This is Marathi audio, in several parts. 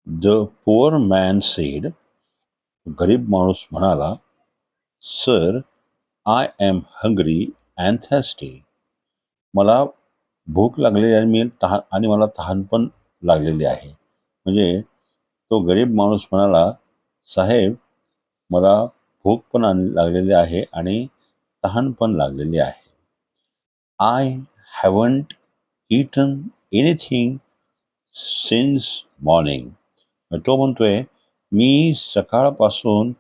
The poor man said, गरीब माणूस म्हणाला, Sir, I am hungry and thirsty. मला भूक लागलेली आहे आणि मला तहान पण लागलेली आहे. म्हणजे तो गरीब माणूस म्हणाला, साहेब, मला भूक पण लागलेली आहे आणि तहान पण लागलेली आहे. I haven't eaten anything since morning. तो म्हणतोय, मी सकाळपासून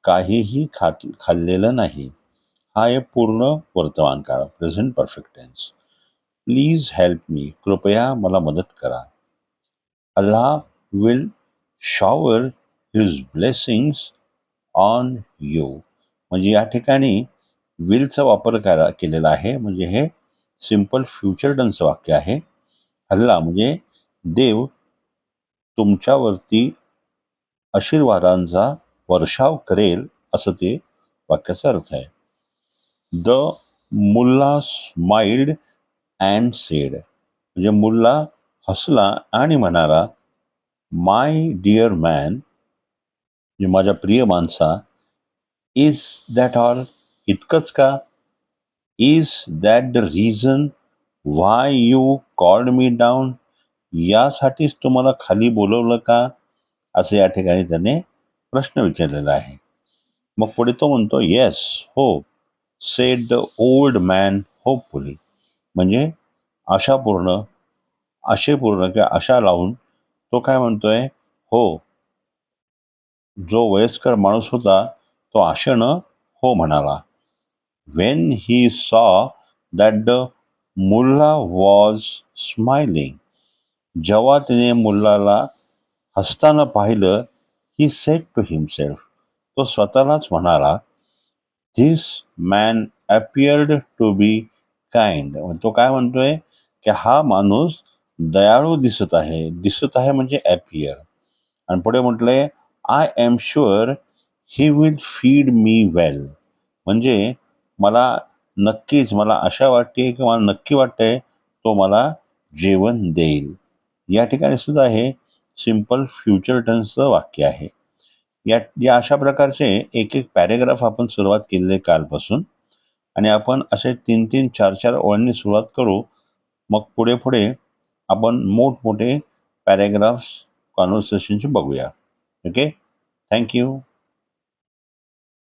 काहीही खाल्लेलं नाही. हा एक पूर्ण वर्तमान काळ, present perfect tense. Please help me, कृपया मला मदत करा. Allah will shower his blessings on you. म्हणजे या ठिकाणी विलचा वापर केलेला आहे. म्हणजे हे सिंपल फ्युचर टेन्सचं वाक्य आहे. अल्लाह म्हणजे देव तुमच्यावरती आशीर्वादांचा वर्षाव करेल, असं ते वाक्याचा अर्थ आहे. The mullah smiled and said. म्हणजे मुल्ला हसला आणि म्हणाला, माय डिअर मॅन, म्हणजे माझ्या प्रिय माणसा, इज दॅट ऑल? इतकंच का? Is that the reason why you called me down? यासाठीच तुम्हाला खाली बोलवलं का? असं या ठिकाणी त्याने प्रश्न विचारलेला आहे. मग पुढे तो म्हणतो, येस, हो, sed the old man hopefully. म्हणजे आशेपूर्ण किंवा आशा लावून तो काय म्हणतोय, हो. जो वयस्कर माणूस होता तो आशेनं हो म्हणाला. When he saw that the mullah was smiling. जेव्हा तिने मुल्लाला हसताना पाहिलं, ही सेड टू हिमसेल्फ. तो स्वतःलाच म्हणाला, this man appeared to be kind. तो काय म्हणतोय की हा माणूस दयाळू दिसत आहे म्हणजे अपियर. आणि पुढे म्हटलंय, I am sure he will feed me well. म्हणजे मला आशा वाटते की मला नक्की वाटतंय तो मला जेवण देईल. या ठिकाणी सुद्धा हे सिंपल फ्युचर टेन्सचं वाक्य आहे. या अशा प्रकारचे एक एक पॅरेग्राफ आपण सुरुवात केलेले कालपासून, आणि आपण असे 3-3, 4-4 ओळींनी सुरुवात करू. मग पुढे पुढे आपण मोठमोठे पॅरेग्राफ्स कॉन्व्हर्सेशनचे बघूया. Okay, thank you.